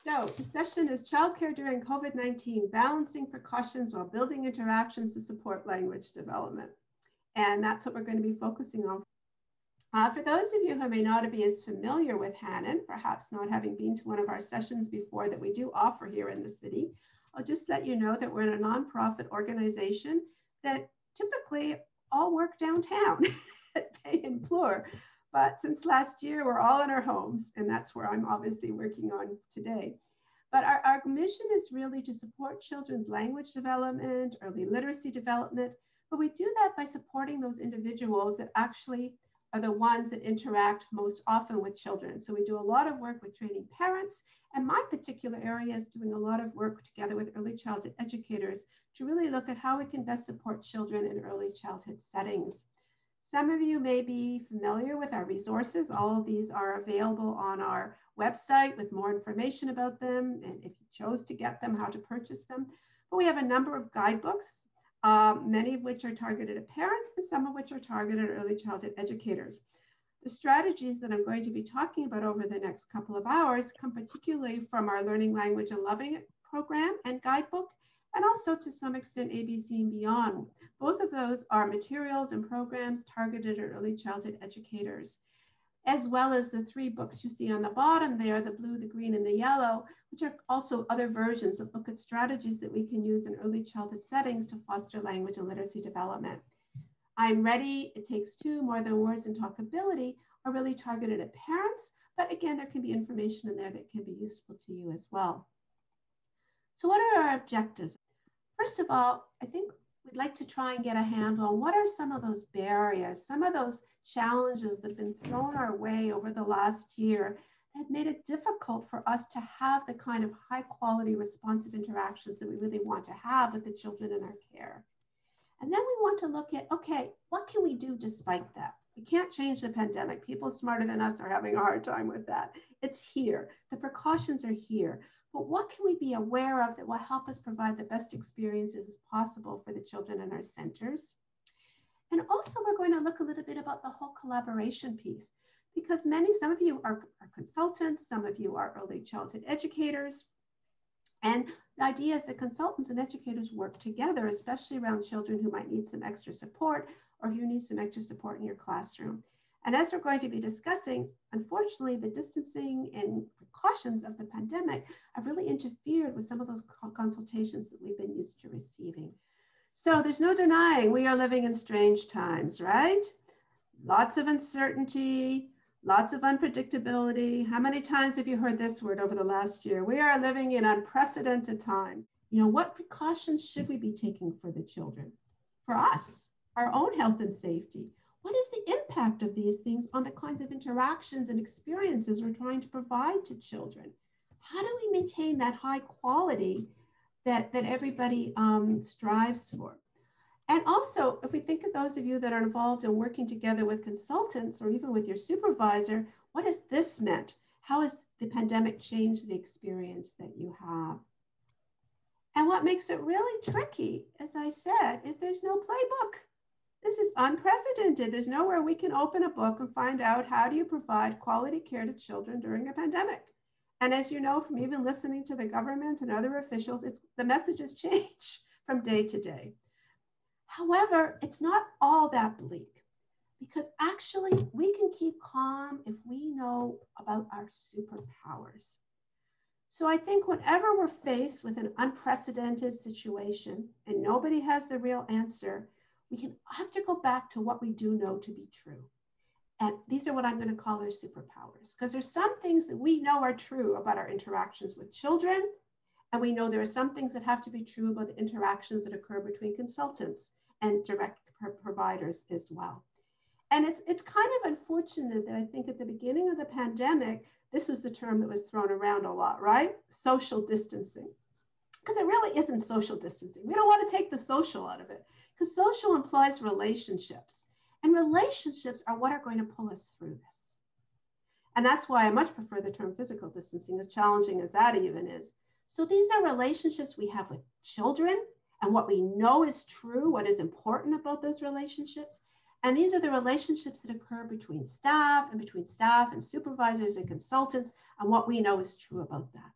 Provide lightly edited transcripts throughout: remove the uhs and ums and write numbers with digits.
So the session is childcare during COVID-19, balancing precautions while building interactions to support language development. And that's what we're going to be focusing on. For those of you who may not be as familiar with Hanen, perhaps not having been to one of our sessions before that we do offer here in the city, I'll just let you know that we're in a nonprofit organization that typically all work downtown at Bay and Bloor. But since last year, we're all in our homes, and that's where I'm obviously working on today. But our mission is really to support children's language development, early literacy development, but we do that by supporting those individuals that actually are the ones that interact most often with children. So we do a lot of work with training parents, and my particular area is doing a lot of work together with early childhood educators to really look at how we can best support children in early childhood settings. Some of you may be familiar with our resources. All of these are available on our website with more information about them, and if you chose to get them, how to purchase them. But we have a number of guidebooks, many of which are targeted at parents and some of which are targeted at early childhood educators. The strategies that I'm going to be talking about over the next couple of hours come particularly from our Learning Language and Loving It program and guidebook, and also to some extent ABC and Beyond. Both of those are materials and programs targeted at early childhood educators, as well as the 3 books you see on the bottom there, the blue, the green, and the yellow, which are also other versions that look at strategies that we can use in early childhood settings to foster language and literacy development. I'm Ready, It Takes Two, More Than Words, and Talkability are really targeted at parents, but again, there can be information in there that can be useful to you as well. So what are our objectives? First of all, I think we'd like to try and get a handle on what are some of those barriers, some of those challenges that have been thrown our way over the last year that have made it difficult for us to have the kind of high quality responsive interactions that we really want to have with the children in our care. And then we want to look at, okay, what can we do despite that? We can't change the pandemic. People smarter than us are having a hard time with that. It's here. The precautions are here. But what can we be aware of that will help us provide the best experiences as possible for the children in our centers? And also, we're going to look a little bit about the whole collaboration piece, because some of you are consultants, some of you are early childhood educators. And the idea is that consultants and educators work together, especially around children who might need some extra support or who need some extra support in your classroom. And as we're going to be discussing, unfortunately, the distancing and precautions of the pandemic have really interfered with some of those consultations that we've been used to receiving. So there's no denying we are living in strange times, right? Lots of uncertainty, lots of unpredictability. How many times have you heard this word over the last year? We are living in unprecedented times. You know, what precautions should we be taking for the children? For us, our own health and safety. What is the impact of these things on the kinds of interactions and experiences we're trying to provide to children? How do we maintain that high quality that everybody strives for? And also, if we think of those of you that are involved in working together with consultants or even with your supervisor, what has this meant? How has the pandemic changed the experience that you have? And what makes it really tricky, as I said, is there's no playbook. This is unprecedented. There's nowhere we can open a book and find out how do you provide quality care to children during a pandemic. And as you know, from even listening to the government and other officials, the messages change from day to day. However, it's not all that bleak, because actually we can keep calm if we know about our superpowers. So I think whenever we're faced with an unprecedented situation and nobody has the real answer, we can have to go back to what we do know to be true. And these are what I'm going to call our superpowers, because there's some things that we know are true about our interactions with children. And we know there are some things that have to be true about the interactions that occur between consultants and direct providers as well. And it's kind of unfortunate that I think at the beginning of the pandemic, this was the term that was thrown around a lot, right? Social distancing. Because it really isn't social distancing. We don't want to take the social out of it, because social implies relationships. And relationships are what are going to pull us through this. And that's why I much prefer the term physical distancing, as challenging as that even is. So these are relationships we have with children and what we know is true, what is important about those relationships. And these are the relationships that occur between staff and supervisors and consultants, and what we know is true about that.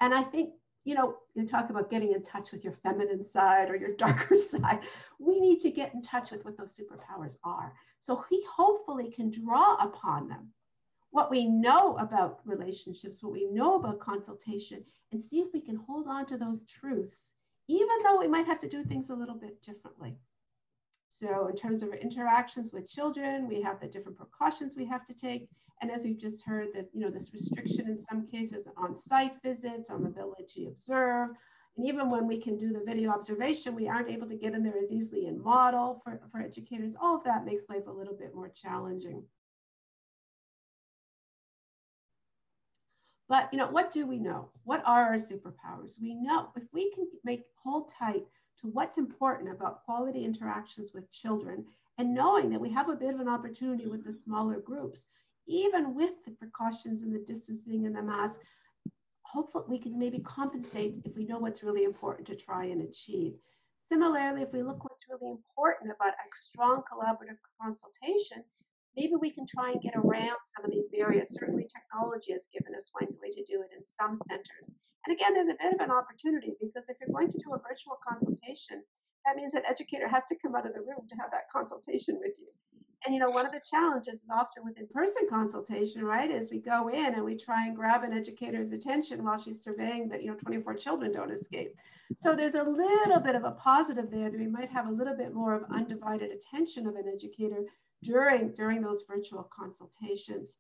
And I think, you know, you talk about getting in touch with your feminine side or your darker side. We need to get in touch with what those superpowers are. So we hopefully can draw upon them, what we know about relationships, what we know about consultation, and see if we can hold on to those truths, even though we might have to do things a little bit differently. So in terms of our interactions with children, we have the different precautions we have to take. And as we've just heard, that, you know, this restriction in some cases on site visits, on the ability to observe. And even when we can do the video observation, we aren't able to get in there as easily and model for educators. All of that makes life a little bit more challenging. But, you know, what do we know? What are our superpowers? We know if we can hold tight to what's important about quality interactions with children, and knowing that we have a bit of an opportunity with the smaller groups, even with the precautions and the distancing and the mask, hopefully we can maybe compensate if we know what's really important to try and achieve. Similarly, if we look what's really important about a strong collaborative consultation, maybe we can try and get around some of these barriers. Certainly technology has given us one way to do it in some centers. And again, there's a bit of an opportunity, because if you're going to do a virtual consultation, that means that educator has to come out of the room to have that consultation with you. And, you know, one of the challenges is often with in-person consultation, right, is we go in and we try and grab an educator's attention while she's surveying that, you know, 24 children don't escape. So there's a little bit of a positive there, that we might have a little bit more of undivided attention of an educator during those virtual consultations.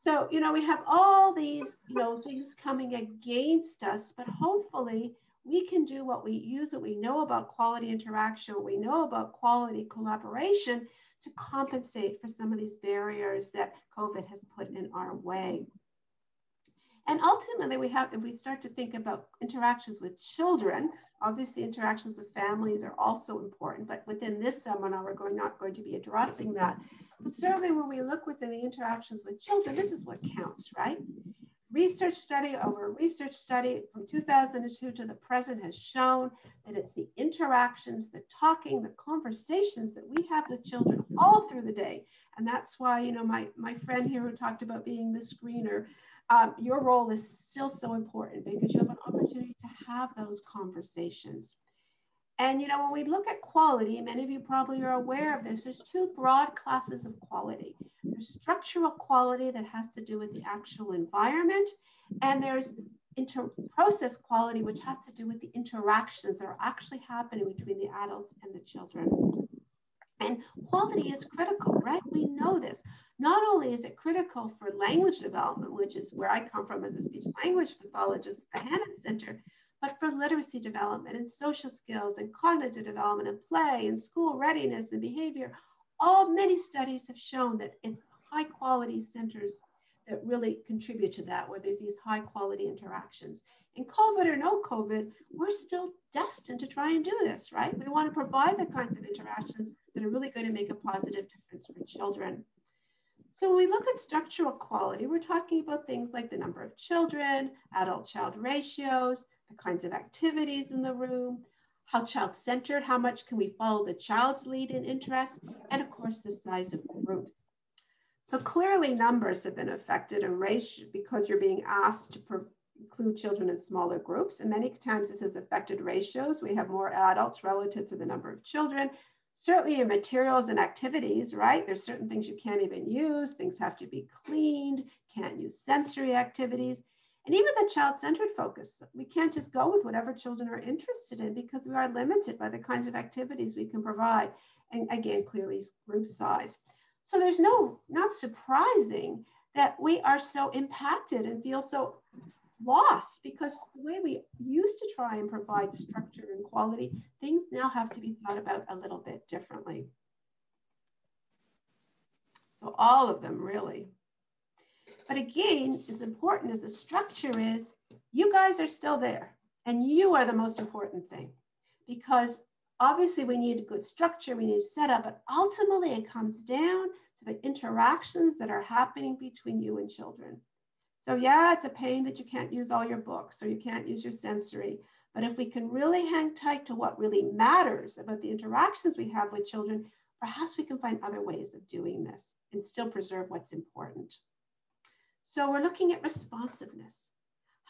So, you know, we have all these, you know, things coming against us, but hopefully we can do what we know about quality interaction, what we know about quality collaboration, to compensate for some of these barriers that COVID has put in our way. And ultimately, if we start to think about interactions with children, obviously interactions with families are also important, but within this seminar, we're not going to be addressing that. But certainly when we look within the interactions with children, this is what counts, right? Research study over research study from 2002 to the present has shown that it's the interactions, the talking, the conversations that we have with children all through the day. And that's why, you know, my friend here who talked about being the screener, your role is still so important, because you have an opportunity to have those conversations. And, you know, when we look at quality, many of you probably are aware of this, there's two broad classes of quality. There's structural quality that has to do with the actual environment, and there's inter-process quality, which has to do with the interactions that are actually happening between the adults and the children. And quality is critical, right? We know this. Not only is it critical for language development, which is where I come from as a speech language pathologist at the Hanen Centre, but for literacy development and social skills and cognitive development and play and school readiness and behavior. Many studies have shown that it's high quality centers that really contribute to that, where there's these high quality interactions. And COVID or no COVID, we're still destined to try and do this, right? We want to provide the kinds of interactions that are really going to make a positive difference for children. So when we look at structural quality, we're talking about things like the number of children, adult-child ratios, the kinds of activities in the room, how child-centered, how much can we follow the child's lead and interest, and of course the size of groups. So clearly numbers have been affected, and ratio, because you're being asked to include children in smaller groups, and many times this has affected ratios. We have more adults relative to the number of children. Certainly in materials and activities, right? There's certain things you can't even use, things have to be cleaned, can't use sensory activities. And even the child-centered focus, we can't just go with whatever children are interested in, because we are limited by the kinds of activities we can provide. And again, clearly group size. So there's not surprising that we are so impacted and feel so lost, because the way we used to try and provide structure and quality, things now have to be thought about a little bit differently. So all of them really. But again, as important as the structure is, you guys are still there, and you are the most important thing, because obviously we need a good structure, we need setup, but ultimately it comes down to the interactions that are happening between you and children. So yeah, it's a pain that you can't use all your books or you can't use your sensory, but if we can really hang tight to what really matters about the interactions we have with children, perhaps we can find other ways of doing this and still preserve what's important. So we're looking at responsiveness.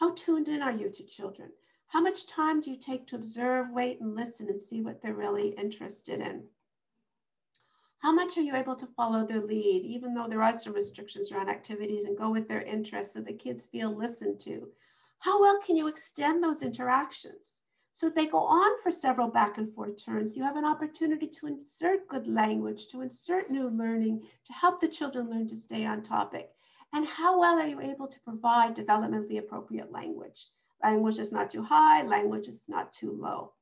How tuned in are you to children? How much time do you take to observe, wait, and listen and see what they're really interested in? How much are you able to follow their lead, even though there are some restrictions around activities, and go with their interests so the kids feel listened to? How well can you extend those interactions? So they go on for several back and forth turns. You have an opportunity to insert good language, to insert new learning, to help the children learn to stay on topic. And how well are you able to provide developmentally appropriate language? Language is not too high, language is not too low.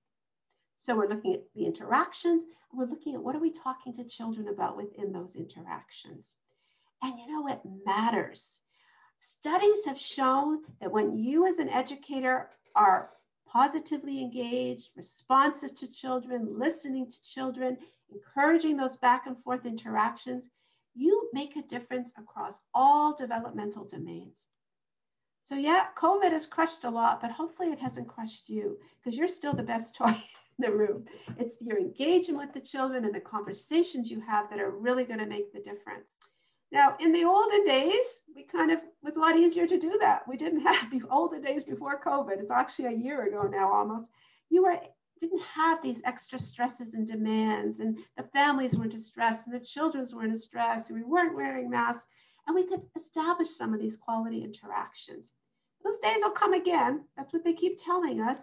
So we're looking at the interactions, and we're looking at what are we talking to children about within those interactions. And you know, it matters. Studies have shown that when you as an educator are positively engaged, responsive to children, listening to children, encouraging those back and forth interactions, you make a difference across all developmental domains. So yeah, COVID has crushed a lot, but hopefully it hasn't crushed you, because you're still the best toy in the room. It's your engagement with the children and the conversations you have that are really going to make the difference. Now, in the olden days, it was a lot easier to do that. We didn't have the olden days before COVID. It's actually a year ago now almost. Didn't have these extra stresses and demands, and the families weren't as stressed, and the children weren't as stressed, and we weren't wearing masks, and we could establish some of these quality interactions. Those days will come again. That's what they keep telling us.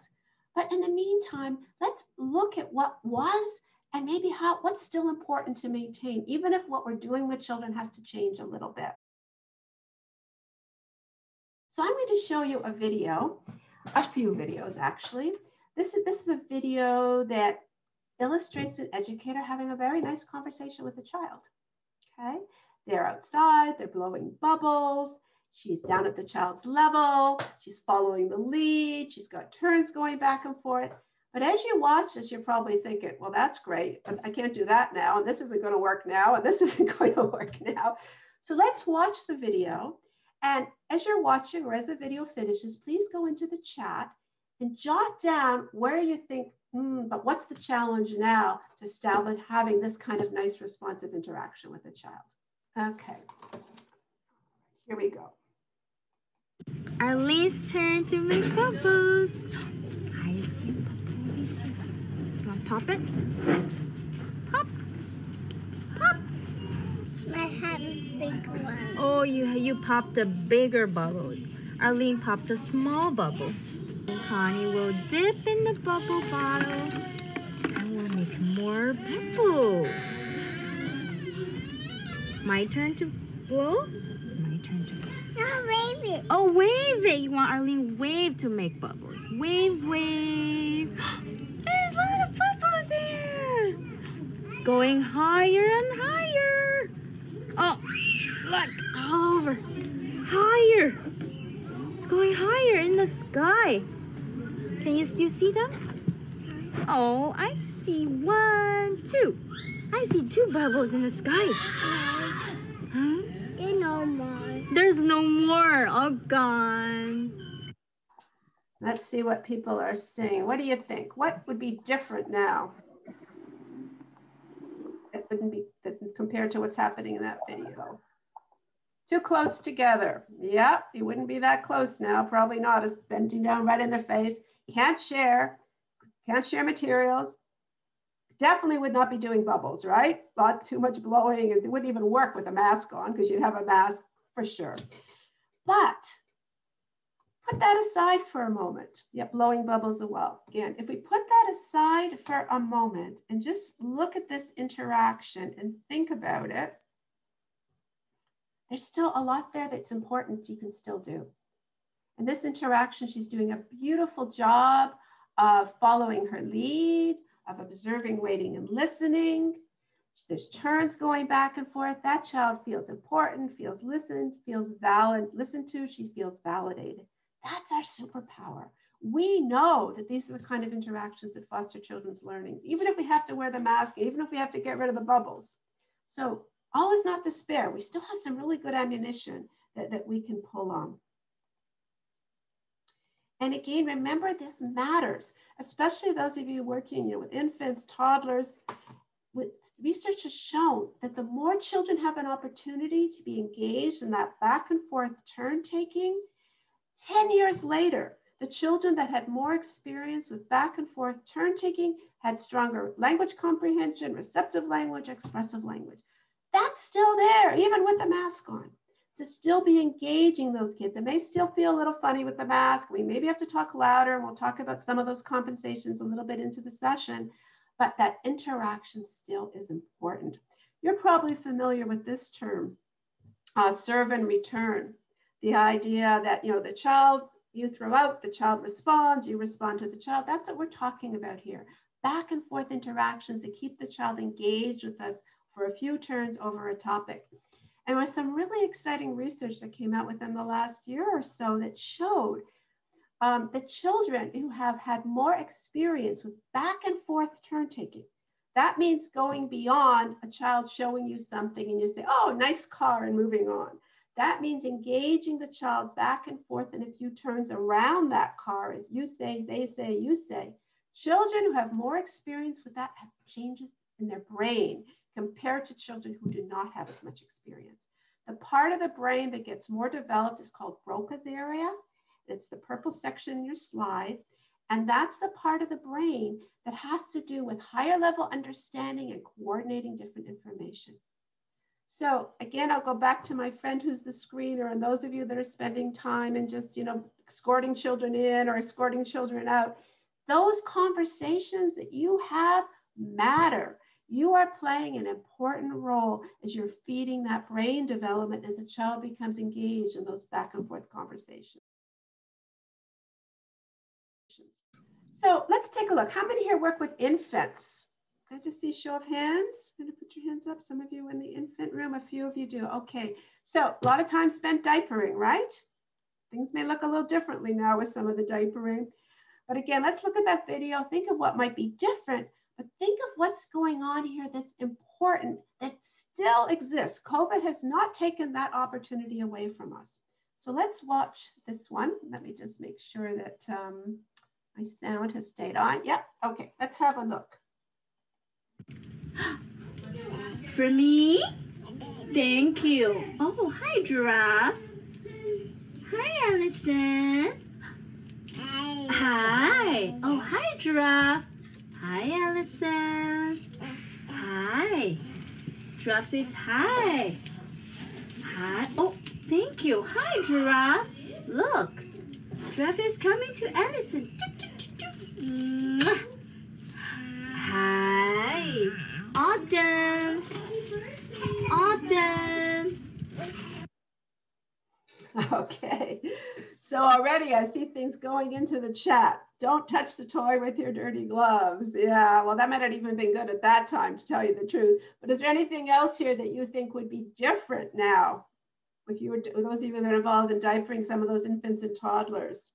But in the meantime, let's look at what was and maybe what's still important to maintain, even if what we're doing with children has to change a little bit. So I'm going to show you a video, a few videos actually. This is a video that illustrates an educator having a very nice conversation with a child. Okay, they're outside, they're blowing bubbles. She's down at the child's level. She's following the lead. She's got turns going back and forth. But as you watch this, you're probably thinking, well, that's great, but I can't do that now. And this isn't going to work now. And this isn't going to work now. So let's watch the video. And as you're watching, or as the video finishes, please go into the chat and jot down where you think, but what's the challenge now to establish having this kind of nice responsive interaction with a child? Okay, here we go. Arlene's turn to make bubbles. I see a bubble over here. You want to pop it? Pop. Pop. I have a big one. Oh, you popped the bigger bubbles. Arlene popped a small bubble. Connie will dip in the bubble bottle and we'll make more bubbles. My turn to blow? My turn to blow. No, wave it. Oh, wave it. You want Arlene wave to make bubbles. Wave, wave. There's a lot of bubbles there. It's going higher and higher. Oh, look, over. Higher. It's going higher in the sky. Can you still see them? Oh, I see 1, 2. I see 2 bubbles in the sky. Huh? There's no more. There's no more. Oh, gone. Let's see what people are saying. What do you think? What would be different now? It wouldn't be compared to what's happening in that video. Too close together. Yeah, you wouldn't be that close now. Probably not. It's bending down right in their face. Can't share materials. Definitely would not be doing bubbles, right? Not too much blowing, and it wouldn't even work with a mask on because you'd have a mask for sure. But put that aside for a moment. Yeah, blowing bubbles as well. Again, if we put that aside for a moment and just look at this interaction and think about it, there's still a lot there that's important you can still do. In this interaction, she's doing a beautiful job of following her lead, of observing, waiting, and listening. There's turns going back and forth. That child feels important, feels listened, feels listened to, she feels validated. That's our superpower. We know that these are the kind of interactions that foster children's learning, even if we have to wear the mask, even if we have to get rid of the bubbles. So all is not despair. We still have some really good ammunition that we can pull on. And again, remember this matters, especially those of you working with infants, toddlers. Research has shown that the more children have an opportunity to be engaged in that back and forth turn taking, 10 years later, the children that had more experience with back and forth turn taking had stronger language comprehension, receptive language, expressive language. That's still there, even with the mask on, to still be engaging those kids. It may still feel a little funny with the mask. We maybe have to talk louder, and we'll talk about some of those compensations a little bit into the session, but that interaction still is important. You're probably familiar with this term, serve and return. The idea that, the child, you throw out, the child responds, you respond to the child. That's what we're talking about here. Back and forth interactions that keep the child engaged with us for a few turns over a topic. And there was some really exciting research that came out within the last year or so that showed that children who have had more experience with back and forth turn taking, that means going beyond a child showing you something and you say, oh, nice car, and moving on. That means engaging the child back and forth in a few turns around that car as you say, they say, you say. Children who have more experience with that have changes in their brain compared to children who do not have as much experience. The part of the brain that gets more developed is called Broca's area. It's the purple section in your slide. And that's the part of the brain that has to do with higher level understanding and coordinating different information. So again, I'll go back to my friend who's the screener, and those of you that are spending time and just, escorting children in or escorting children out, those conversations that you have matter. You are playing an important role as you're feeding that brain development as a child becomes engaged in those back and forth conversations. So let's take a look. How many here work with infants? Can I just see show of hands? I'm going to put your hands up. Some of you in the infant room, a few of you do. Okay, so a lot of time spent diapering, right? Things may look a little differently now with some of the diapering. But again, let's look at that video. Think of what might be different, but think of what's going on here that's important, that still exists. COVID has not taken that opportunity away from us. So let's watch this one. Let me just make sure that my sound has stayed on. Yep, okay, let's have a look. For me? Thank you. Oh, hi, Giraffe. Hi, Allison. Hi. Oh, hi, Giraffe. Hi, Allison. Hi. Giraffe says hi. Hi. Oh, thank you. Hi, Giraffe. Look. Giraffe is coming to Allison. Hi. All done. All done. Okay, so already I see things going into the chat. Don't touch the toy with your dirty gloves. Yeah, well, that might not even been good at that time, to tell you the truth. But is there anything else here that you think would be different now? If you were, those of you that are involved in diapering some of those infants and toddlers.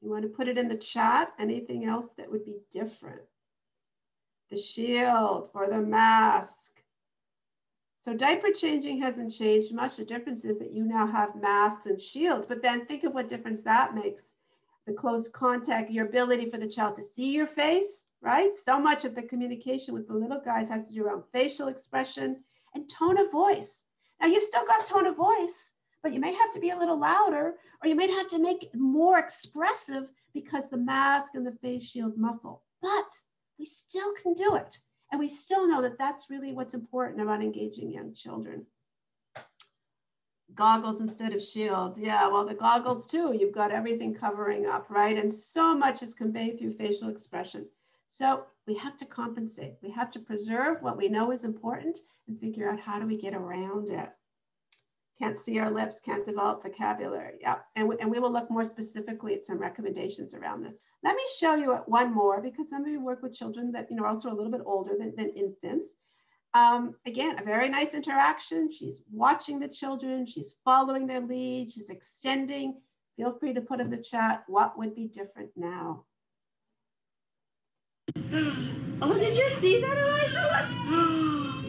You want to put it in the chat? Anything else that would be different? The shield or the mask. So diaper changing hasn't changed much. The difference is that you now have masks and shields, but then think of what difference that makes. The close contact, your ability for the child to see your face, right? So much of the communication with the little guys has to do around facial expression and tone of voice. Now you still got tone of voice, but you may have to be a little louder, or you may have to make it more expressive because the mask and the face shield muffle, but we still can do it. And we still know that that's really what's important about engaging young children. Goggles instead of shields. Yeah, well, the goggles too, you've got everything covering up, right? And so much is conveyed through facial expression. So we have to compensate. We have to preserve what we know is important and figure out how do we get around it. Can't see our lips, can't develop vocabulary. Yeah, and we will look more specifically at some recommendations around this. Let me show you one more, because some of you work with children that are also a little bit older than infants. Again, a very nice interaction. She's watching the children, she's following their lead, she's extending. Feel free to put in the chat what would be different now. Oh, did you see that, Elijah?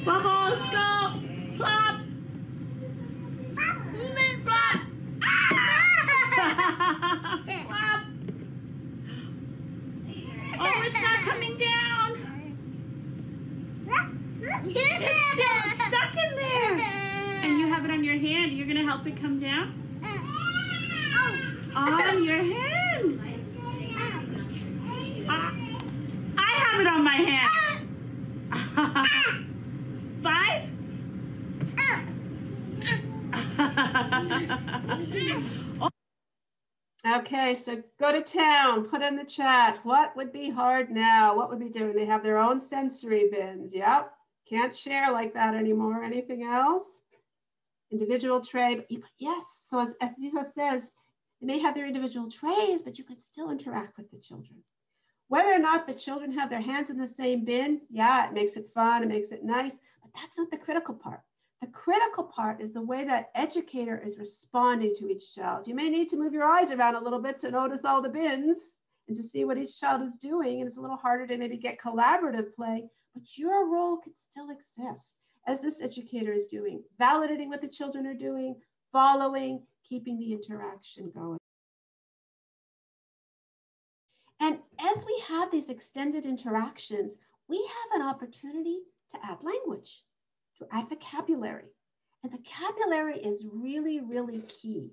Bubbles, go! Plop! Plop! Plop! Oh, it's not coming down. It's still stuck in there. And you have it on your hand. You're going to help it come down? On your hand. I have it on my hand. 5. Okay, so go to town, put in the chat. What would be hard now? What would be doing? They have their own sensory bins. Yep. Can't share like that anymore. Anything else? Individual tray. Yes. So as Viva says, they may have their individual trays, but you could still interact with the children. Whether or not the children have their hands in the same bin, yeah, it makes it fun, it makes it nice, but that's not the critical part. The critical part is the way that educator is responding to each child. You may need to move your eyes around a little bit to notice all the bins and to see what each child is doing. And it's a little harder to maybe get collaborative play, but your role could still exist as this educator is doing, validating what the children are doing, following, keeping the interaction going. And as we have these extended interactions, we have an opportunity to add language, to add vocabulary. And vocabulary is really, really key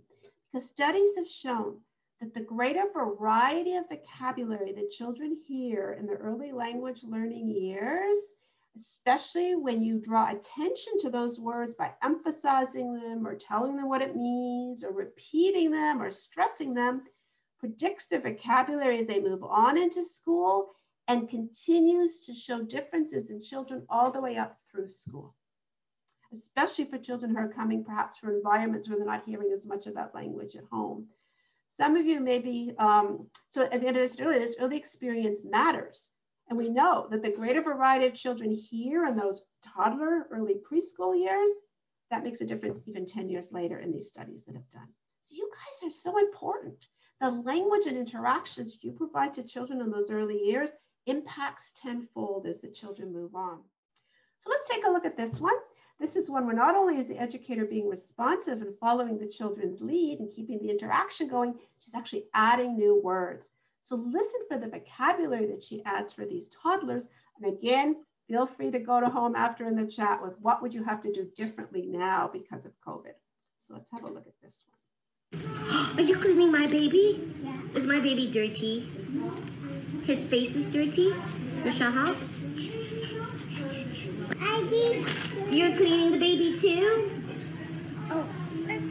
because studies have shown that the greater variety of vocabulary that children hear in their early language learning years, especially when you draw attention to those words by emphasizing them or telling them what it means or repeating them or stressing them, predicts their vocabulary as they move on into school and continues to show differences in children all the way up through school, especially for children who are coming perhaps from environments where they're not hearing as much of that language at home. Some of you may be, so at the end of this early experience matters. And we know that the greater variety of children hear in those toddler, early preschool years, that makes a difference even 10 years later in these studies that have done. So you guys are so important. The language and interactions you provide to children in those early years impacts tenfold as the children move on. So let's take a look at this one. This is one where not only is the educator being responsive and following the children's lead and keeping the interaction going, she's actually adding new words. So listen for the vocabulary that she adds for these toddlers. And again, feel free to go to home after in the chat with what would you have to do differently now because of COVID. So let's have a look at this one. Are you cleaning my baby? Yeah. Is my baby dirty? His face is dirty? Michelle? I did. You're cleaning the baby too? Oh,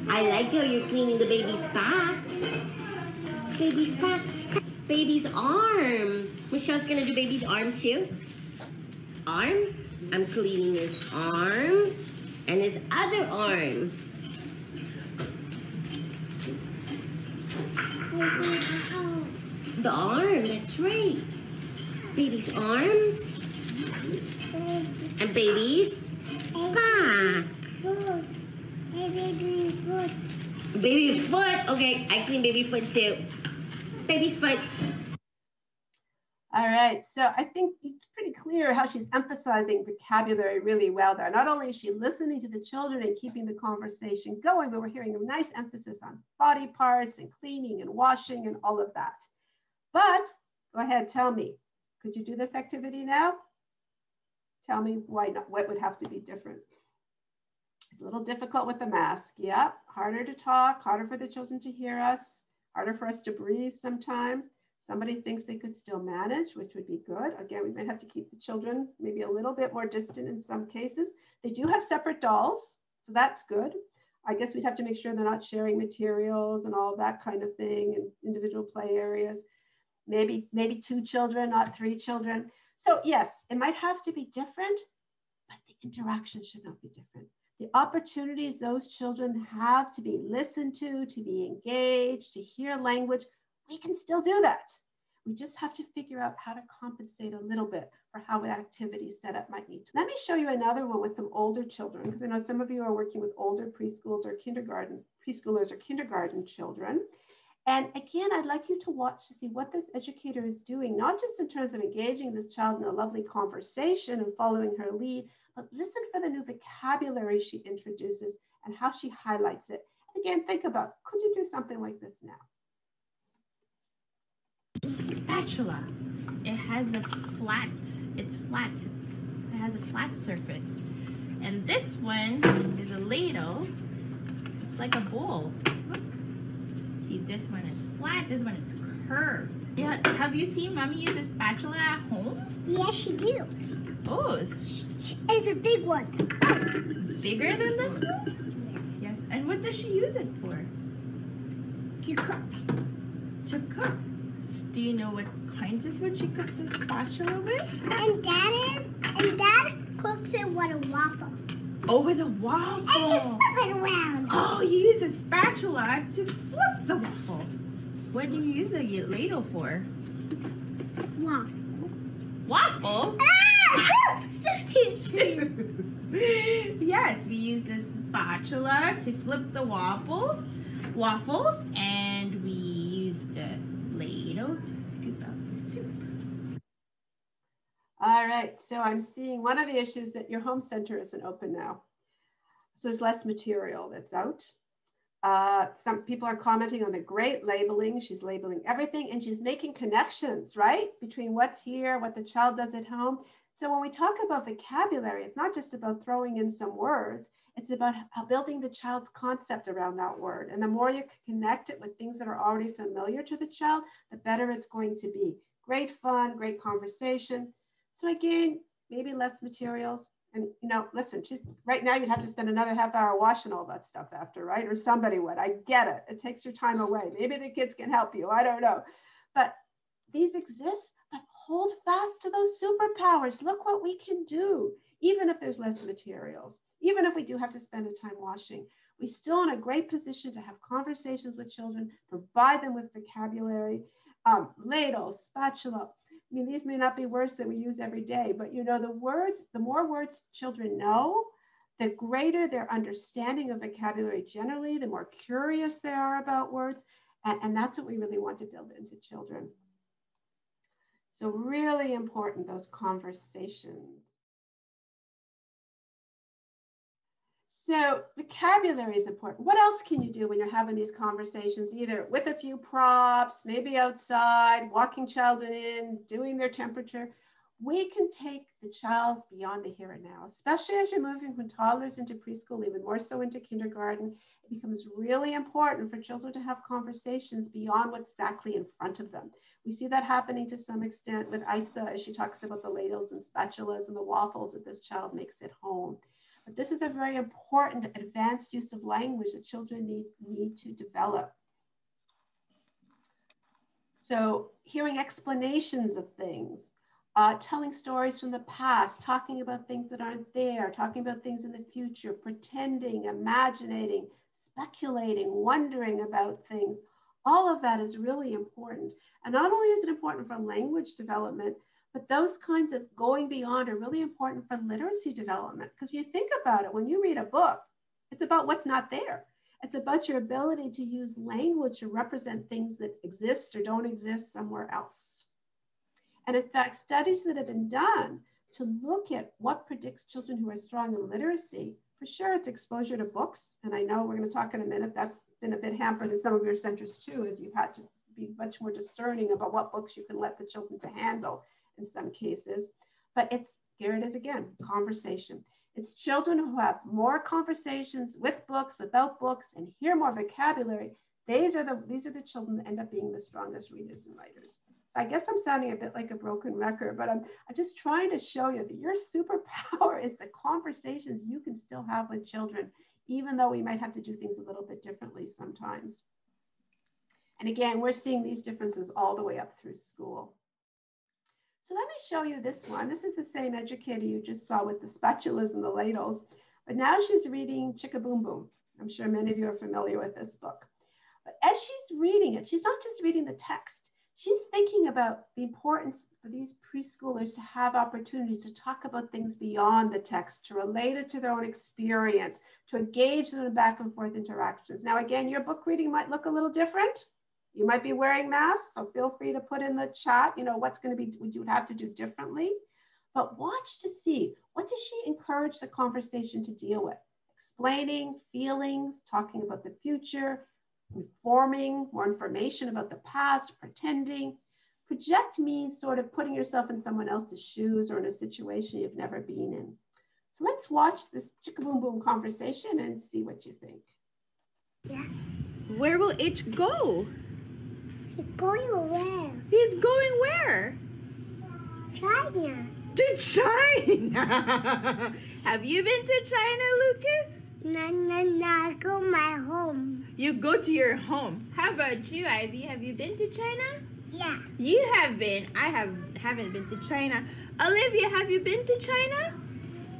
I like how you're cleaning the baby's back. Baby's back. Baby's arm. Michelle's gonna do baby's arm too. Arm. I'm cleaning his arm and his other arm. The arm, that's right. Baby's arms. And baby's back. Foot. Hey, baby's foot. Baby's foot. Okay, I clean baby foot too. Baby's foot. All right, so I think it's pretty clear how she's emphasizing vocabulary really well there. Not only is she listening to the children and keeping the conversation going, but we're hearing a nice emphasis on body parts and cleaning and washing and all of that. But go ahead, tell me, could you do this activity now? Tell me why not, what would have to be different? It's a little difficult with the mask. Yeah, harder to talk, harder for the children to hear us, harder for us to breathe sometime. Somebody thinks they could still manage, which would be good. Again, we might have to keep the children maybe a little bit more distant in some cases. They do have separate dolls, so that's good. I guess we'd have to make sure they're not sharing materials and all of that kind of thing and individual play areas. Maybe 2 children, not 3 children. So yes, it might have to be different, but the interaction should not be different. The opportunities those children have to be listened to be engaged, to hear language, we can still do that. We just have to figure out how to compensate a little bit for how the activity setup might need to. Let me show you another one with some older children, because I know some of you are working with older preschoolers or kindergarten children. And again, I'd like you to watch to see what this educator is doing, not just in terms of engaging this child in a lovely conversation and following her lead, but listen for the new vocabulary she introduces and how she highlights it. And again, think about, could you do something like this now? Spatula. It has a flat, it's flat, it has a flat surface. And this one is a ladle. It's like a bowl. see this one is flat, this one is curved. Yeah, have you seen Mommy use a spatula at home? Yes, you do. Oh, It's a big one. bigger than this one? Yes. And what does she use it for? To cook. To cook. Do you know what kinds of food she cooks a spatula with? And Dad cooks it with a waffle. Oh, with a waffle. And you flip it around. Oh, you use a spatula to flip the waffle. What do you use a ladle for? Waffle. Waffle? Ah! Yes, we use the spatula to flip the waffles, and we use the ladle to scoop out the soup. All right, so I'm seeing one of the issues that your home center isn't open now. So there's less material that's out. Some people are commenting on the great labeling. She's labeling everything and she's making connections, right? Between what's here, what the child does at home. So when we talk about vocabulary, it's not just about throwing in some words, it's about building the child's concept around that word. And the more you can connect it with things that are already familiar to the child, the better it's going to be. Great fun, great conversation. So again, maybe less materials. And, you know, listen, right now you'd have to spend another half hour washing all that stuff after, right? Or somebody would. I get it. It takes your time away. Maybe the kids can help you. I don't know. But these exist, but hold fast to those superpowers. Look what we can do, even if there's less materials, even if we do have to spend a time washing. We're still in a great position to have conversations with children, provide them with vocabulary, ladle, spatula. I mean, these may not be words that we use every day, but you know, the more words children know, the greater their understanding of vocabulary generally, the more curious they are about words. And that's what we really want to build into children. So really important, those conversations. So vocabulary is important. What else can you do when you're having these conversations, either with a few props, maybe outside, walking children in, doing their temperature? We can take the child beyond the here and now, especially as you're moving from toddlers into preschool, even more so into kindergarten. It becomes really important for children to have conversations beyond what's exactly in front of them. We see that happening to some extent with Isa as she talks about the ladles and spatulas and the waffles that this child makes at home. But this is a very important advanced use of language that children need to develop. So hearing explanations of things, telling stories from the past, talking about things that aren't there, talking about things in the future, pretending, imagining, speculating, wondering about things. All of that is really important. And not only is it important for language development, but those kinds of going beyond are really important for literacy development. Because you think about it, when you read a book, it's about what's not there. It's about your ability to use language to represent things that exist or don't exist somewhere else. And in fact, studies that have been done to look at what predicts children who are strong in literacy, for sure it's exposure to books. And I know we're going to talk in a minute, that's been a bit hampered in some of your centers too, as you've had to be much more discerning about what books you can let the children to handle in some cases. But it's, here it is again, conversation. It's children who have more conversations with books, without books, and hear more vocabulary. These are the children that end up being the strongest readers and writers. So I guess I'm sounding a bit like a broken record, but I'm just trying to show you that your superpower is the conversations you can still have with children, even though we might have to do things a little bit differently sometimes. And again, we're seeing these differences all the way up through school. So let me show you this one. This is the same educator you just saw with the spatulas and the ladles, but now she's reading Chicka Boom Boom. I'm sure many of you are familiar with this book. But as she's reading it, she's not just reading the text. She's thinking about the importance for these preschoolers to have opportunities to talk about things beyond the text, to relate it to their own experience, to engage them in back and forth interactions. Now, again, your book reading might look a little different. You might be wearing masks, so feel free to put in the chat, you know, what's going to be, what you would have to do differently. But watch to see, what does she encourage the conversation to deal with? Explaining feelings, talking about the future, informing, more information about the past, pretending. Project means sort of putting yourself in someone else's shoes or in a situation you've never been in. So let's watch this Chicka Boom Boom conversation and see what you think. Yeah. Where will H go? He's going where? He's going where? China. To China. Have you been to China, Lucas? No, go my home. You go to your home. How about you, Ivy? Have you been to China? Yeah. You have been. I haven't been to China. Olivia, have you been to China?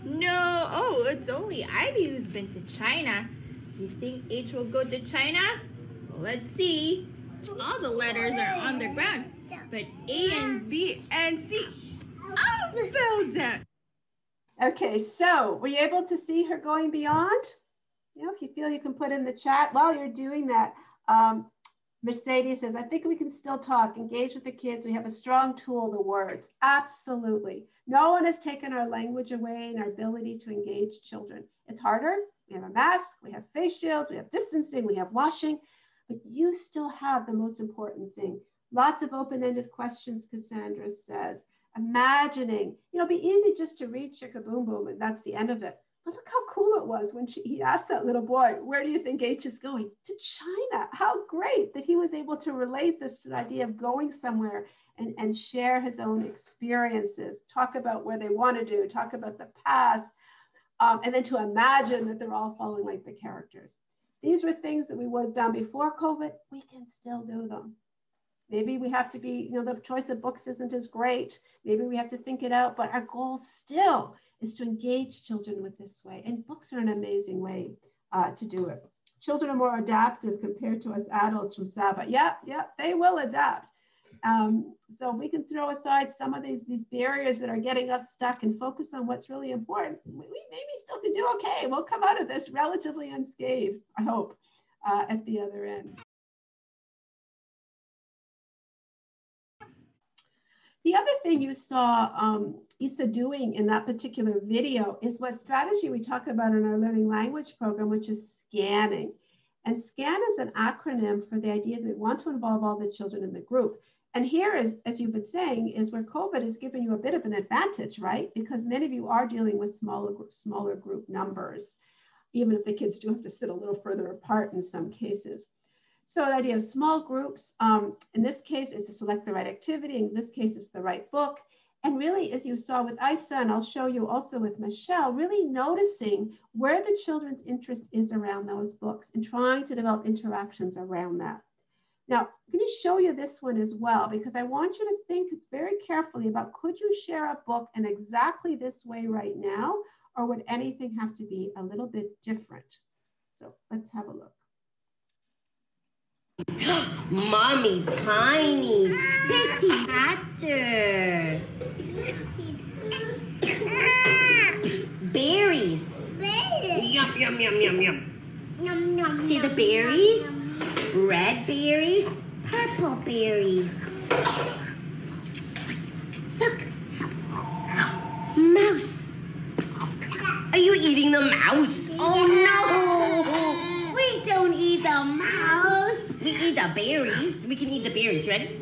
No. Oh, it's only Ivy who's been to China. You think H will go to China? Well, let's see. All the letters are on the ground, but A and B and C all fell down. Okay, so were you able to see her going beyond? You know, if you feel you can put in the chat while you're doing that. Mercedes says, I think we can still talk, engage with the kids. We have a strong tool, the words. Absolutely. No one has taken our language away and our ability to engage children. It's harder. We have a mask, we have face shields, we have distancing, we have washing, but you still have the most important thing. Lots of open-ended questions, Cassandra says. Imagining, you know, it'd be easy just to read Chicka Boom Boom and that's the end of it. But look how cool it was when he asked that little boy, where do you think H is going? To China. How great that he was able to relate this idea of going somewhere and share his own experiences, talk about where they want to do, talk about the past, and then to imagine that they're all following like the characters. These were things that we would have done before COVID. We can still do them. Maybe we have to be, you know, the choice of books isn't as great. Maybe we have to think it out, but our goal still is to engage children with this way. And books are an amazing way to do it. Children are more adaptive compared to us adults from Saba. Yeah, they will adapt. So if we can throw aside some of these barriers that are getting us stuck and focus on what's really important, we maybe still can do okay. We'll come out of this relatively unscathed, I hope, at the other end. The other thing you saw Issa doing in that particular video is what strategy we talk about in our learning language program, which is scanning. And SCAN is an acronym for the idea that we want to involve all the children in the group. And here is, as you've been saying, is where COVID has given you a bit of an advantage, right? Because many of you are dealing with smaller group numbers, even if the kids do have to sit a little further apart in some cases. So the idea of small groups, in this case, it's to select the right activity. In this case, it's the right book. And really, as you saw with Isa, and I'll show you also with Michelle, really noticing where the children's interest is around those books and trying to develop interactions around that. Now, I'm going to show you this one as well, because I want you to think very carefully about, could you share a book in exactly this way right now, or would anything have to be a little bit different? So let's have a look. Mommy Tiny, Betty Hatter. Berries. Yum, yum, yum, yum, yum. Yum, yum, See yum, the berries? yum, yum. Red berries, purple berries. Look. Mouse. Are you eating the mouse? Oh no! We don't eat the mouse. We eat the berries. We can eat the berries. Ready?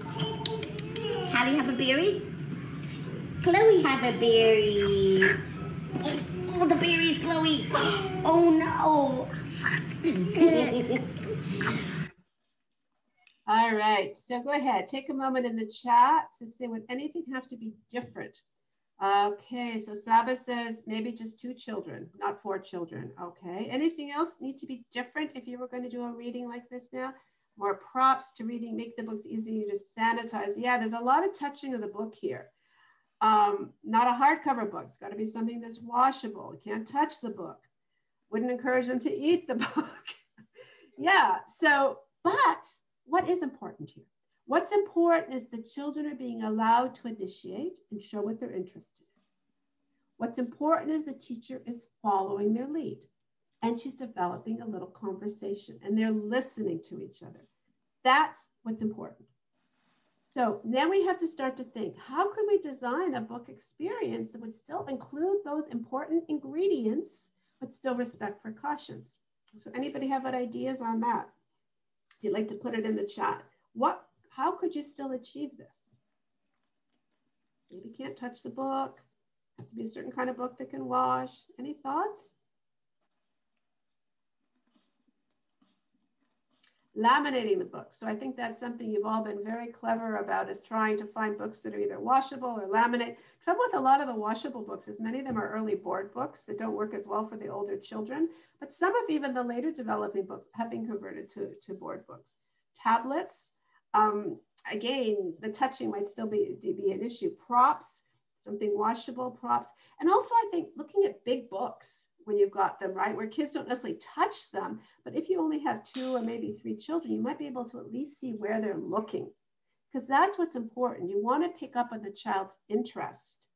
Hallie have a berry? Chloe have a berry. Oh, the berries, Chloe. Oh no. All right, so go ahead, take a moment in the chat to say, would anything have to be different? Okay, so Saba says maybe just 2 children, not 4 children. Okay, anything else need to be different if you were going to do a reading like this now? More props to reading, make the books easier to sanitize. Yeah, there's a lot of touching of the book here. Not a hardcover book. It's got to be something that's washable. You can't touch the book. Wouldn't encourage them to eat the book. Yeah, so, but what is important here? What's important is the children are being allowed to initiate and show what they're interested in. What's important is the teacher is following their lead and she's developing a little conversation and they're listening to each other. That's what's important. So then we have to start to think, how could we design a book experience that would still include those important ingredients, but still respect precautions? So anybody have any ideas on that? If you'd like to put it in the chat. How could you still achieve this? Maybe can't touch the book. Has to be a certain kind of book that can wash. Any thoughts? laminating the books. So I think that's something you've all been very clever about, is trying to find books that are either washable or laminate. Trouble with a lot of the washable books is many of them are early board books that don't work as well for the older children, but some of even the later developing books have been converted to board books. Tablets, again, the touching might still be an issue. Props, something washable, props. And also I think looking at big books when you've got them, right, where kids don't necessarily touch them, but if you only have 2 or maybe 3 children, you might be able to at least see where they're looking, because that's what's important. You want to pick up on the child's interest.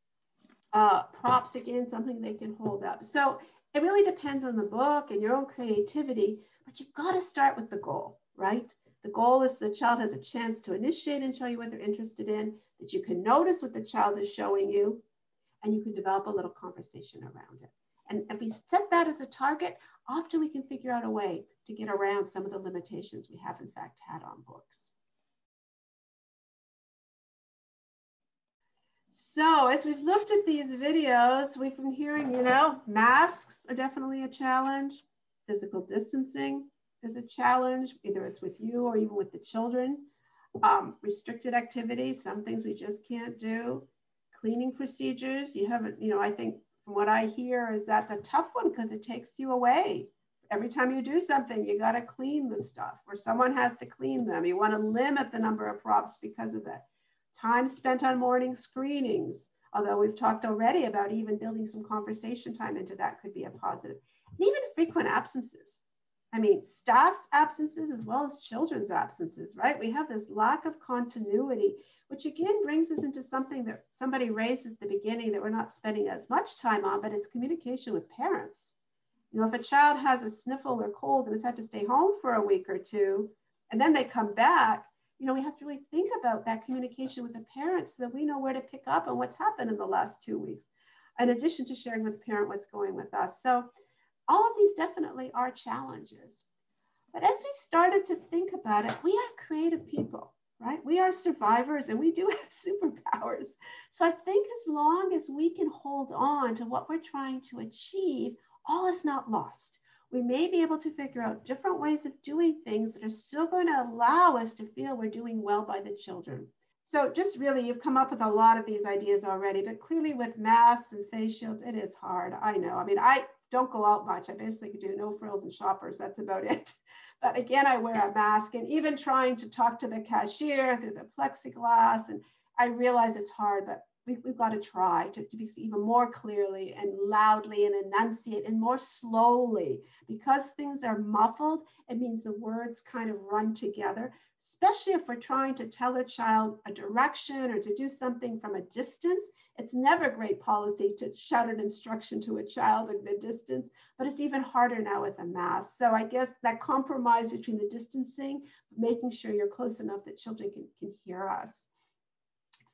Props, again, something they can hold up. So it really depends on the book and your own creativity, but you've got to start with the goal, right? The goal is the child has a chance to initiate and show you what they're interested in, that you can notice what the child is showing you, and you can develop a little conversation around it. And if we set that as a target, often we can figure out a way to get around some of the limitations we have in fact had on books. So as we've looked at these videos, we've been hearing, you know, masks are definitely a challenge. Physical distancing is a challenge, either it's with you or even with the children. Restricted activities, some things we just can't do. Cleaning procedures, you haven't, you know, I think from what I hear is that's a tough one because it takes you away. Every time you do something, you got to clean the stuff, or someone has to clean them. You want to limit the number of props because of that. Time spent on morning screenings, although we've talked already about even building some conversation time into that could be a positive. And even frequent absences. I mean, staff's absences as well as children's absences, right? We have this lack of continuity, which again brings us into something that somebody raised at the beginning that we're not spending as much time on, but it's communication with parents. You know, if a child has a sniffle or cold and has had to stay home for a week or 2, and then they come back, you know, we have to really think about that communication with the parents so that we know where to pick up and what's happened in the last 2 weeks, in addition to sharing with the parent what's going with us. So all of these definitely are challenges. But as we started to think about it, we are creative people, right? We are survivors and we do have superpowers. So I think as long as we can hold on to what we're trying to achieve, all is not lost. We may be able to figure out different ways of doing things that are still going to allow us to feel we're doing well by the children. So just really, you've come up with a lot of these ideas already, but clearly with masks and face shields, it is hard. I know. I mean, I don't go out much. I basically do no frills and shoppers. That's about it. But again, I wear a mask, and even trying to talk to the cashier through the plexiglass, and I realize it's hard, but we've got to try to be even more clearly and loudly and enunciate and more slowly. Because things are muffled, it means the words kind of run together, especially if we're trying to tell a child a direction or to do something from a distance. It's never great policy to shout an instruction to a child at a distance, but it's even harder now with a mask. So I guess that compromise between the distancing, making sure you're close enough that children can hear us.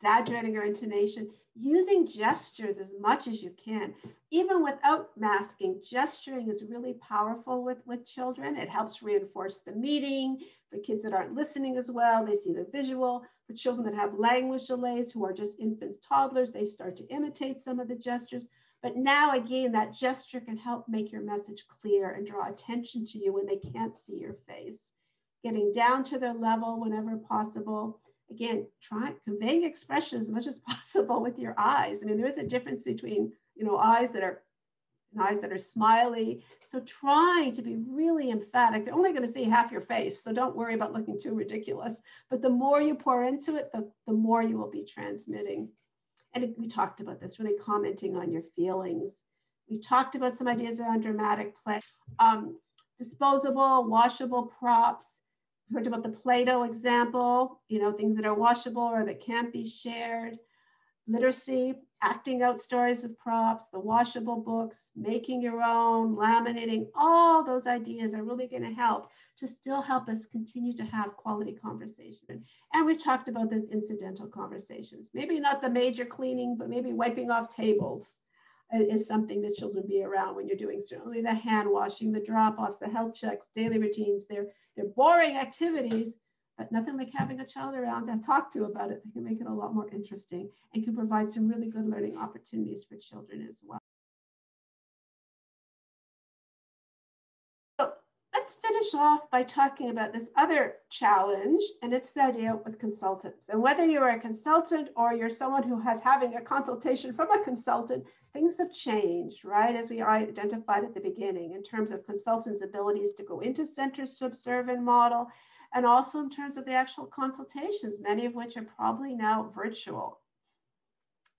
Exaggerating our intonation, using gestures as much as you can. Even without masking, gesturing is really powerful with children. It helps reinforce the meaning. For kids that aren't listening as well, they see the visual. For children that have language delays, who are just infants, toddlers, they start to imitate some of the gestures. But now, again, that gesture can help make your message clear and draw attention to you when they can't see your face. Getting down to their level whenever possible. Again, try conveying expression as much as possible with your eyes. I mean, there is a difference between, you know, eyes that are smiley. So trying to be really emphatic. They're only going to see half your face, so don't worry about looking too ridiculous. But the more you pour into it, the more you will be transmitting. And we talked about this, really commenting on your feelings. We talked about some ideas around dramatic play, disposable, washable props. We heard about the Play-Doh example, you know, things that are washable or that can't be shared. Literacy, acting out stories with props, the washable books, making your own, laminating, all those ideas are really going to help to still help us continue to have quality conversation. And we've talked about this incidental conversations, maybe not the major cleaning, but maybe wiping off tables is something that children be around when you're doing certainly the hand washing, the drop-offs, the health checks, daily routines. They're boring activities, but nothing like having a child around to talk to about it. They can make it a lot more interesting and can provide some really good learning opportunities for children as well. So let's finish finish off by talking about this other challenge, and it's the idea with consultants. And whether you're a consultant or you're someone who has having a consultation from a consultant, things have changed, right? As we identified at the beginning, in terms of consultants' abilities to go into centers to observe and model, and also in terms of the actual consultations, many of which are probably now virtual.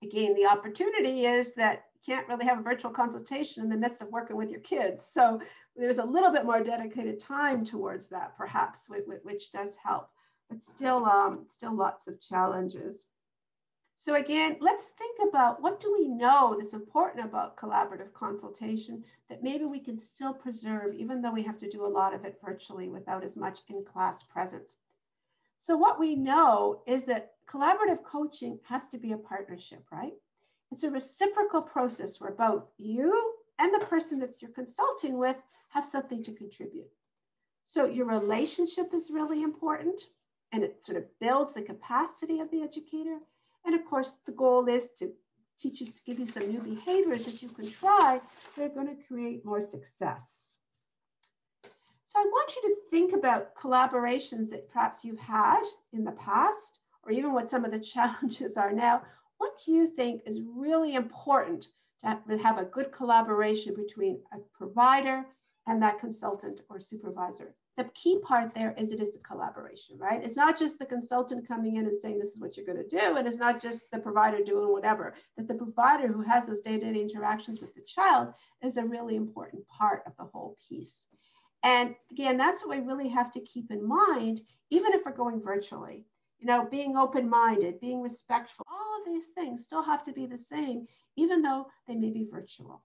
Again, the opportunity is that you can't really have a virtual consultation in the midst of working with your kids. So there's a little bit more dedicated time towards that, perhaps, which does help, but still lots of challenges. So again, let's think about what do we know that's important about collaborative consultation that maybe we can still preserve, even though we have to do a lot of it virtually without as much in-class presence. So what we know is that collaborative coaching has to be a partnership, right? It's a reciprocal process where both you and the person that you're consulting with have something to contribute. So your relationship is really important, and it sort of builds the capacity of the educator. And of course, the goal is to teach you, to give you some new behaviors that you can try that are going to create more success. So I want you to think about collaborations that perhaps you've had in the past, or even what some of the challenges are now. What do you think is really important to have a good collaboration between a provider and that consultant or supervisor? The key part there is it is a collaboration, right? It's not just the consultant coming in and saying, this is what you're going to do. And it's not just the provider doing whatever, that the provider who has those day-to-day interactions with the child is a really important part of the whole piece. And again, that's what we really have to keep in mind, even if we're going virtually. You know, being open-minded, being respectful, all of these things still have to be the same, even though they may be virtual.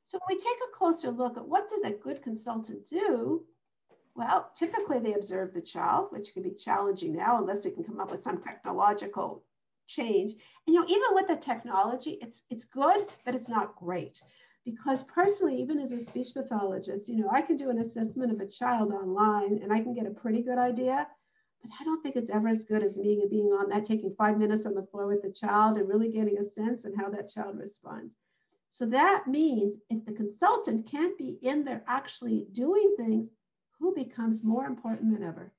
So when we take a closer look at what does a good consultant do, well, typically they observe the child, which can be challenging now unless we can come up with some technological change. And, you know, even with the technology, it's good, but it's not great. Because personally, even as a speech pathologist, you know, I can do an assessment of a child online and I can get a pretty good idea, but I don't think it's ever as good as me being on that, taking 5 minutes on the floor with the child and really getting a sense of how that child responds. So that means if the consultant can't be in there actually doing things, who becomes more important than ever?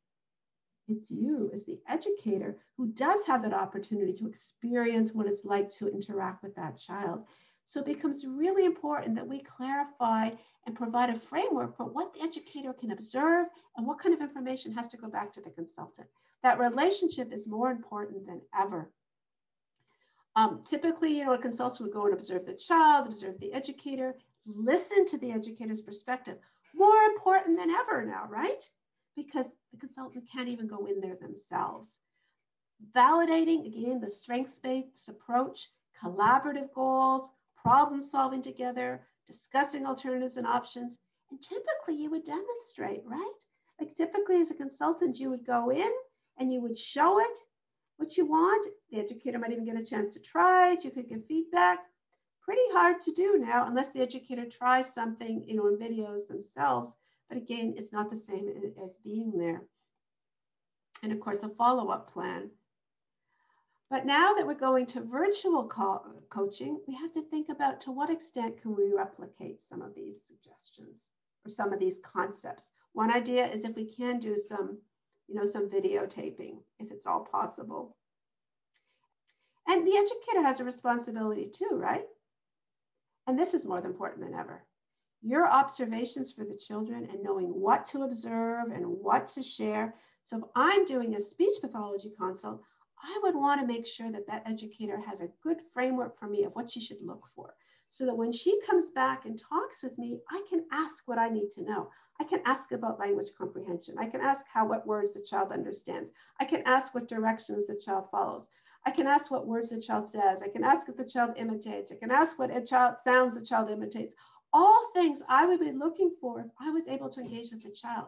It's you as the educator who does have that opportunity to experience what it's like to interact with that child. So it becomes really important that we clarify and provide a framework for what the educator can observe and what kind of information has to go back to the consultant. That relationship is more important than ever. Typically, you know, a consultant would go and observe the child, observe the educator, listen to the educator's perspective. More important than ever now, right? Because the consultant can't even go in there themselves. Validating, again, the strengths-based approach, collaborative goals, problem solving together, discussing alternatives and options. And typically you would demonstrate, right? Like typically as a consultant, you would go in and you would show it what you want. The educator might even get a chance to try it. You could give feedback. Pretty hard to do now unless the educator tries something, you know, in videos themselves. But again, it's not the same as being there. And of course, a follow-up plan. But now that we're going to virtual coaching, we have to think about to what extent can we replicate some of these suggestions or some of these concepts. One idea is if we can do some, you know, some videotaping, if it's all possible. And the educator has a responsibility too, right? And this is more important than ever. Your observations for the children and knowing what to observe and what to share. So if I'm doing a speech pathology consult, I would want to make sure that that educator has a good framework for me of what she should look for. So that when she comes back and talks with me, I can ask what I need to know. I can ask about language comprehension. I can ask what words the child understands. I can ask what directions the child follows. I can ask what words the child says. I can ask if the child imitates. I can ask what sounds the child imitates. All things I would be looking for if I was able to engage with the child.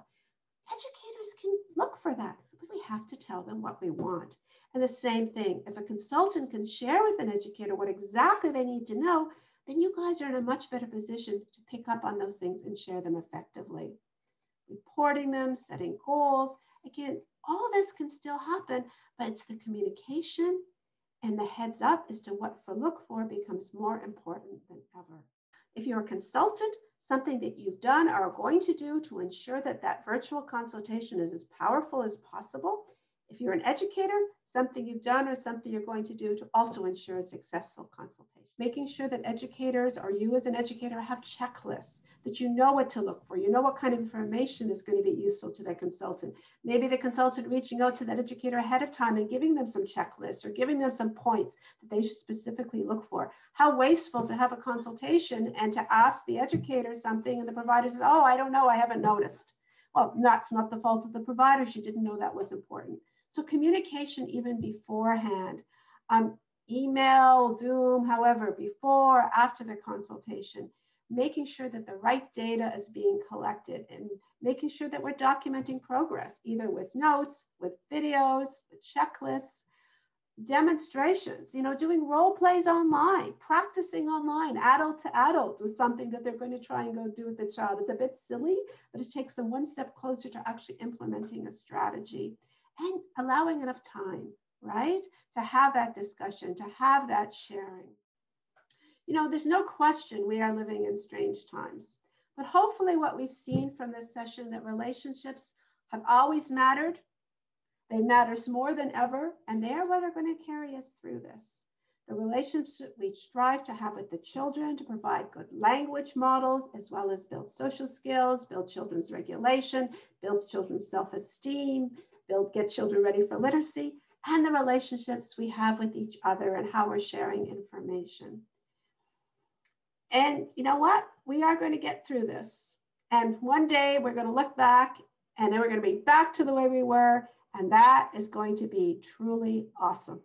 Educators can look for that, but we have to tell them what we want. And the same thing, if a consultant can share with an educator what exactly they need to know, then you guys are in a much better position to pick up on those things and share them effectively. Reporting them, setting goals. Again, all this can still happen, but it's the communication and the heads up as to what to look for becomes more important than ever. If you're a consultant, something that you've done or are going to do to ensure that that virtual consultation is as powerful as possible. If you're an educator, something you've done or something you're going to do to also ensure a successful consultation. Making sure that educators or you as an educator have checklists, that you know what to look for, you know what kind of information is going to be useful to that consultant. Maybe the consultant reaching out to that educator ahead of time and giving them some checklists or giving them some points that they should specifically look for. How wasteful to have a consultation and to ask the educator something and the provider says, oh, I don't know, I haven't noticed. Well, that's not the fault of the provider. She didn't know that was important. So communication even beforehand, email, Zoom, however, before, after the consultation, making sure that the right data is being collected and making sure that we're documenting progress, either with notes, with videos, with checklists, demonstrations, doing role plays online, practicing online, adult to adult with something that they're going to try and go do with the child. It's a bit silly, but it takes them one step closer to actually implementing a strategy and allowing enough time, right, to have that discussion, to have that sharing. There's no question we are living in strange times, but hopefully what we've seen from this session that relationships have always mattered. They matter more than ever, and they are what are going to carry us through this. The relationship we strive to have with the children to provide good language models, as well as build social skills, build children's regulation, build children's self-esteem, get children ready for literacy, and the relationships we have with each other and how we're sharing information. And you know what? We are going to get through this. And one day we're going to look back and then we're going to be back to the way we were. And that is going to be truly awesome.